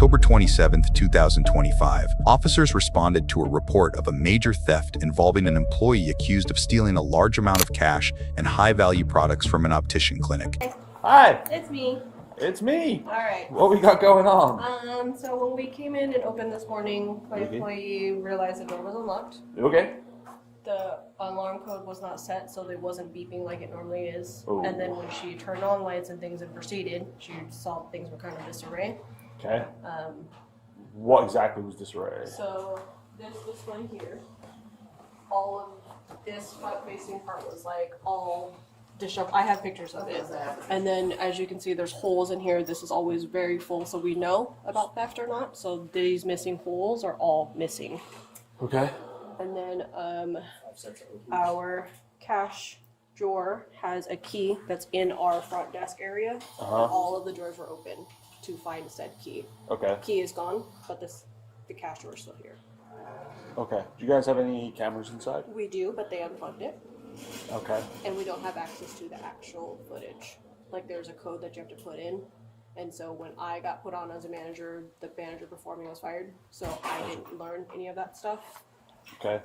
October 27, 2025, officers responded to a report of a major theft involving an employee accused of stealing a large amount of cash and high-value products from an optician clinic. Hi. It's me. It's me. All right. What we got going on? So when we came in and opened this morning, my employee realized the door was unlocked. Okay. The alarm code was not set, so it wasn't beeping like it normally is. Oh. And then when she turned on lights and things and proceeded, she saw things were kind of disarray. Okay. What exactly was disarray? So this one here, all of this front-facing part was like all disheveled. I have pictures of it. And then as you can see, there's holes in here. This is always very full, so we know about theft or not. So these missing holes are all missing. Okay. And then our cash drawer has a key that's in our front desk area. All of the drawers were open to find said key. Okay. Key is gone, but the cash drawer is still here. Okay. Do you guys have any cameras inside? We do, but they unplugged it. Okay. And we don't have access to the actual footage. Like there's a code that you have to put in. And so when I got put on as a manager, the manager before me was fired. So I didn't learn any of that stuff. Okay.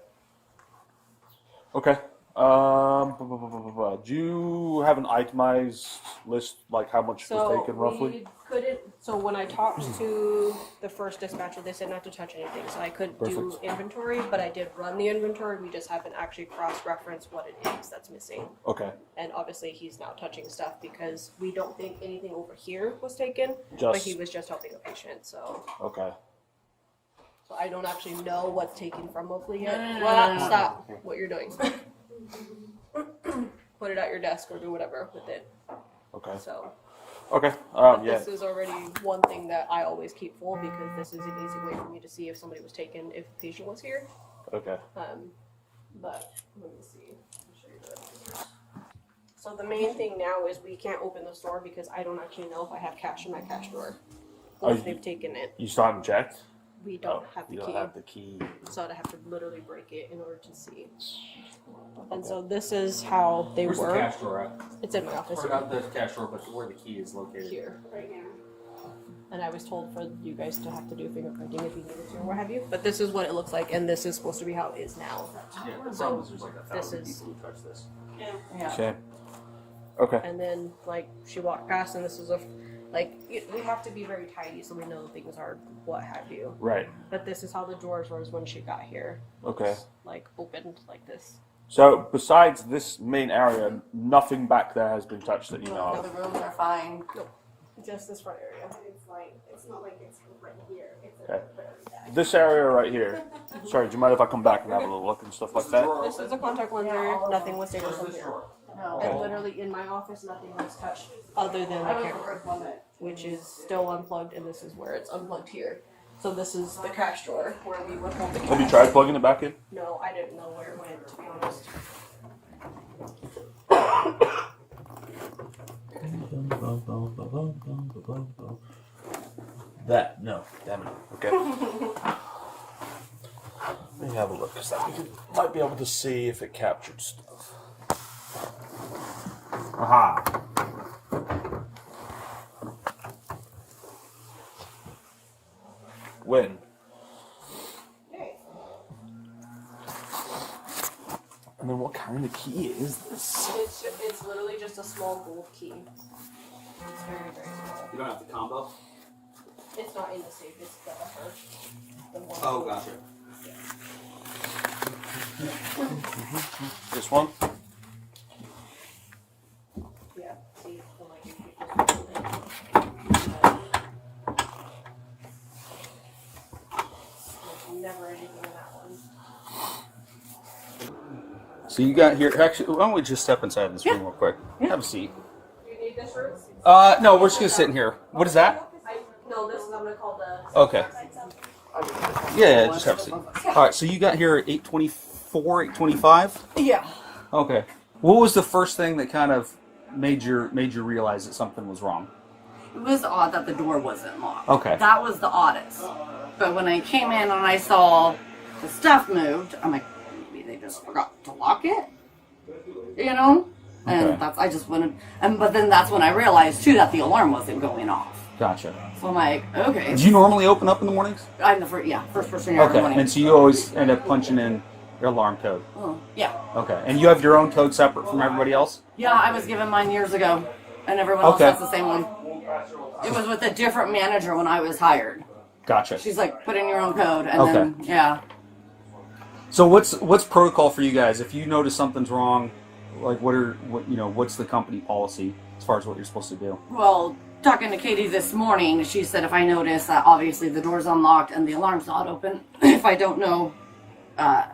Okay. Do you have an itemized list, like how much was taken roughly? We couldn't. So when I talked to the first dispatcher, they said not to touch anything. So I couldn't do inventory, but I did run the inventory. We just haven't actually cross-referenced what it is that's missing. Okay. And obviously he's now touching stuff because we don't think anything over here was taken, but Just- he was just helping a patient. So. Okay. So I don't actually know what's taken from Oakley yet. Well, stop what you're doing. Put it at your desk or do whatever with it. Okay. So. Okay. But Yeah. this is already one thing that I always keep full because this is an easy way for me to see if somebody was taken if the patient was here. Okay. But let me see. I'll show you the So the main thing now is we can't open the store because I don't actually know if I have cash in my cash drawer. Or if they've taken it. You still haven't checked? We don't have the You key. don't have the key. So I'd have to literally break it in order to see. And so this is how they Where's were. the cash drawer at? It's in my office. Or not the cash drawer, but where the key is located. Here, right here. And I was told for you guys to have to do fingerprinting if you needed to or what have you. But this is what it looks like, and this is supposed to be how it is now. Yeah, the So, problem is there's like this 1,000 is- people who touch this. Okay. Okay. And then, like, she walked past, and this is we have to be very tidy so we know things are what have you. Right. But this is how the drawers was when she got here. Okay. Like, opened like this. So besides this main area, nothing back there has been touched that you know No, of. the rooms are fine. Just this front area. It's not like it's right here. It's Okay. This area right here. Sorry, do you mind if I come back and have a little look and stuff like that? This is a contact lens. Nothing was taken Where's from this here. drawer? No. And literally in my office, nothing was touched other than the camera, which is still unplugged, and this is where it's unplugged here. So this is the cash drawer where we would hold the cash. Have you tried plugging it back in? No, I didn't know where it went, to be honest. That no, damn it. Okay. Let me have a look, because we might be able to see if it captured stuff. Aha. When? And then what kind of key is this? It's literally just a small gold key. It's very, very small. You don't have the combo? It's not in the safe, it's the upper. The one. Oh, gotcha. This one? Yeah, see, the light you There's never anything in that one. So you got here, actually, why don't we just step inside this room real quick? Have a seat. Do you need this room? No, we're just gonna sit in here. What is that? No, this is, I'm gonna call the... Okay. Yeah, just have a seat. Alright, so you got here at 8:24, 8:25? Yeah. Okay. What was the first thing that kind of made you realize that something was wrong? It was odd that the door wasn't locked. Okay. That was the oddest. But when I came in and I saw the stuff moved, I'm like, maybe they just forgot to lock it? You know? And Okay. that's, I just wanted, but then that's when I realized too that the alarm wasn't going off. Gotcha. So I'm like, okay. Do you normally open up in the mornings? I'm the first person here every Okay, morning. and so you always end up punching in your alarm code. Oh, yeah. Okay, and you have your own code separate from everybody else? Yeah, I was given mine years ago, and everyone else has the same one. It was with a different manager when I was hired. Gotcha. She's like, put in your own code, and then, yeah. So what's protocol for you guys? If you notice something's wrong, like what's the company policy as far as what you're supposed to do? Well, talking to Katie this morning, she said if I notice that obviously the door's unlocked and the alarm's not open, if I don't know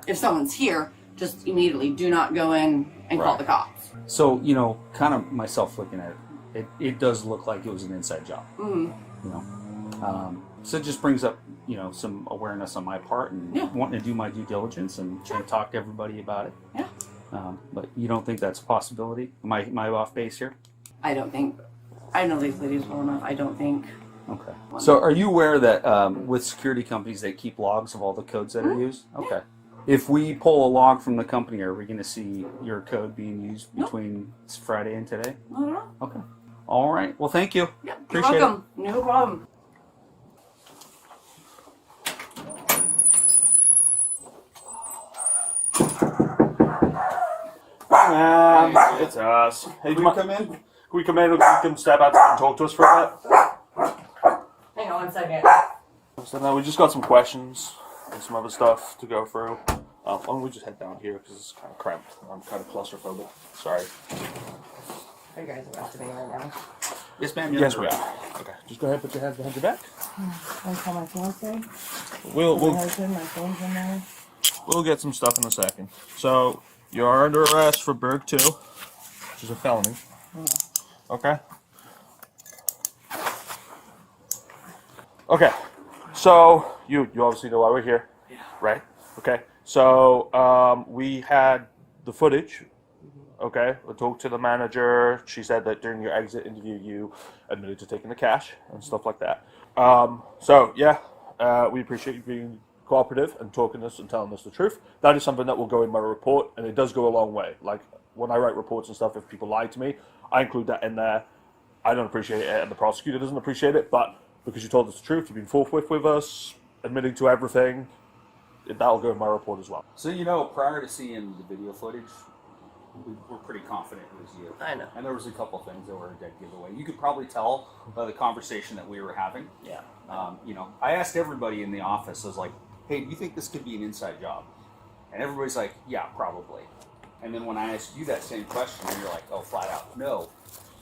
if someone's here, just immediately do not go in and call the cops. So, kind of myself looking at it does look like it was an inside job. Mm-hmm. So it just brings up, some awareness on my part and wanting to do my due diligence and talk to everybody about it. Yeah. But you don't think that's a possibility? Am I off base here? I know these ladies well enough. I don't think. Okay. So are you aware that with security companies, they keep logs of all the codes that are used? Okay. If we pull a log from the company, are we going to see your code being used between Friday and today? I don't know. Okay. All right. Well, thank you. Yeah, Appreciate you're welcome. No problem. It's us. Hey, Can we come in? Can we come in and you can step out and talk to us for a bit? Hang on one second. So now we just got some questions and some other stuff to go through. Why don't we just head down here because it's kind of cramped. I'm kind of claustrophobic. Sorry. Are you guys investigating right now? Yes, ma'am. Yes, we are. Okay, just go ahead, put your hands behind your back. I call my fiance. We'll My phone's in there. we'll get some stuff in a second. So you are under arrest for Berg 2, which is a felony. Okay. Okay. So you obviously know why we're here, right? Okay. So we had the footage. Okay. We talked to the manager. She said that during your exit interview, you admitted to taking the cash and stuff like that. So yeah, we appreciate you being cooperative and talking to us and telling us the truth. That is something that will go in my report, and it does go a long way. Like when I write reports and stuff, if people lie to me, I include that in there. I don't appreciate it, and the prosecutor doesn't appreciate it, but because you told us the truth, you've been forthwith with us, admitting to everything, that'll go in my report as well. So, prior to seeing the video footage, we were pretty confident it was you. I know. And there was a couple things that were a dead giveaway. You could probably tell by the conversation that we were having. Yeah. I asked everybody in the office, I was like, hey, do you think this could be an inside job? And everybody's like, yeah, probably. And then when I asked you that same question, you're like, oh, flat out, no.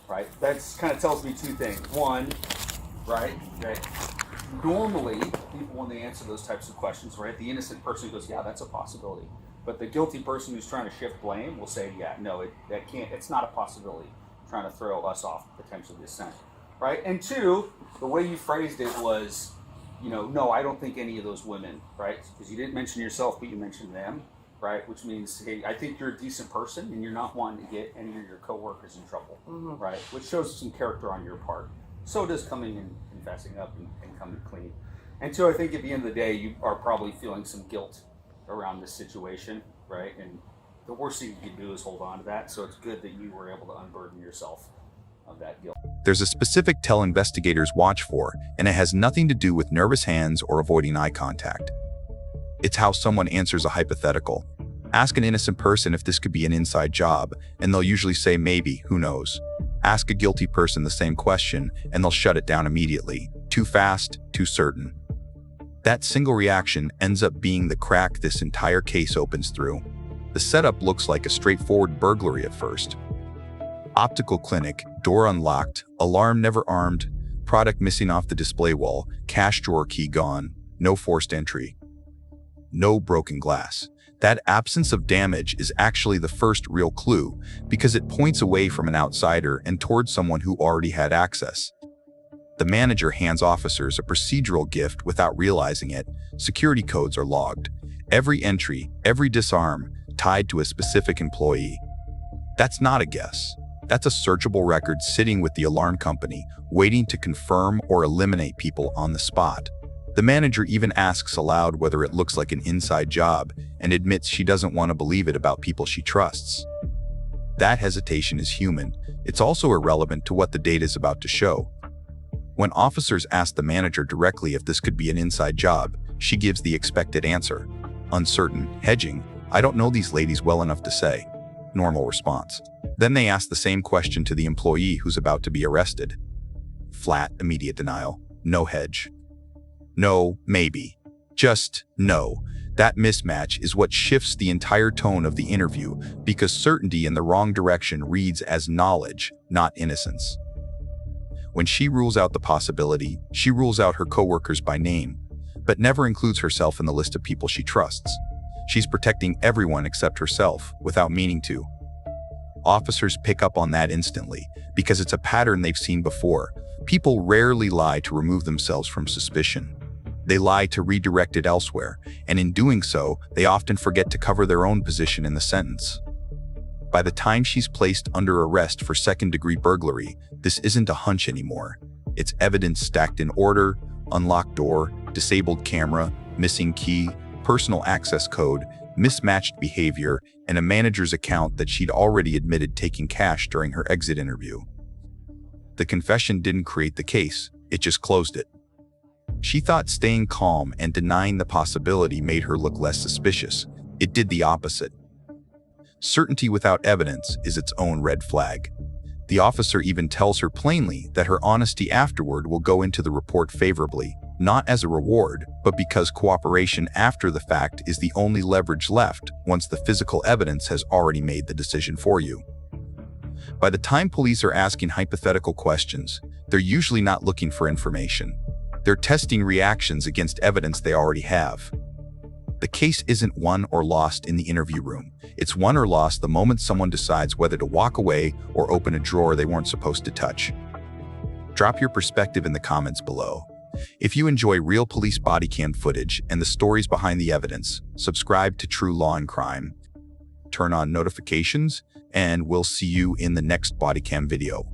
Right? That kind of tells me two things. One, right, that normally people, when they answer those types of questions, right, the innocent person goes, yeah, that's a possibility. But the guilty person who's trying to shift blame will say, yeah, no, it's not a possibility, trying to throw us off potentially the scent. Right? And two, the way you phrased it was, no, I don't think any of those women, right? Because you didn't mention yourself, but you mentioned them, right? Which means, hey, I think you're a decent person and you're not wanting to get any of your coworkers in trouble, right? Which shows some character on your part. So does coming and confessing up and coming clean. And two, I think at the end of the day, you are probably feeling some guilt around this situation, right? And the worst thing you can do is hold on to that. So it's good that you were able to unburden yourself of that guilt. There's a specific tell investigators watch for, and it has nothing to do with nervous hands or avoiding eye contact. It's how someone answers a hypothetical. Ask an innocent person if this could be an inside job, and they'll usually say maybe, who knows. Ask a guilty person the same question, and they'll shut it down immediately. Too fast, too certain. That single reaction ends up being the crack this entire case opens through. The setup looks like a straightforward burglary at first. Optical clinic, door unlocked, alarm never armed, product missing off the display wall, cash drawer key gone, no forced entry. No broken glass. That absence of damage is actually the first real clue because it points away from an outsider and towards someone who already had access. The manager hands officers a procedural gift without realizing it. Security codes are logged. Every entry, every disarm, tied to a specific employee. That's not a guess. That's a searchable record sitting with the alarm company, waiting to confirm or eliminate people on the spot. The manager even asks aloud whether it looks like an inside job and admits she doesn't want to believe it about people she trusts. That hesitation is human. It's also irrelevant to what the data is about to show. When officers ask the manager directly if this could be an inside job, she gives the expected answer. Uncertain, hedging, I don't know these ladies well enough to say. Normal response. Then they ask the same question to the employee who's about to be arrested. Flat, immediate denial. No hedge. No, maybe. Just no. That mismatch is what shifts the entire tone of the interview because certainty in the wrong direction reads as knowledge, not innocence. When she rules out the possibility, she rules out her coworkers by name, but never includes herself in the list of people she trusts. She's protecting everyone except herself, without meaning to. Officers pick up on that instantly, because it's a pattern they've seen before. People rarely lie to remove themselves from suspicion. They lie to redirect it elsewhere, and in doing so, they often forget to cover their own position in the sentence. By the time she's placed under arrest for second-degree burglary, this isn't a hunch anymore. It's evidence stacked in order: unlocked door, disabled camera, missing key, personal access code, mismatched behavior, and a manager's account that she'd already admitted taking cash during her exit interview. The confession didn't create the case, it just closed it. She thought staying calm and denying the possibility made her look less suspicious. It did the opposite. Certainty without evidence is its own red flag. The officer even tells her plainly that her honesty afterward will go into the report favorably, not as a reward, but because cooperation after the fact is the only leverage left once the physical evidence has already made the decision for you. By the time police are asking hypothetical questions, they're usually not looking for information. They're testing reactions against evidence they already have. The case isn't won or lost in the interview room. It's won or lost the moment someone decides whether to walk away or open a drawer they weren't supposed to touch. Drop your perspective in the comments below. If you enjoy real police body cam footage and the stories behind the evidence, subscribe to True Law and Crime. Turn on notifications, and we'll see you in the next body cam video.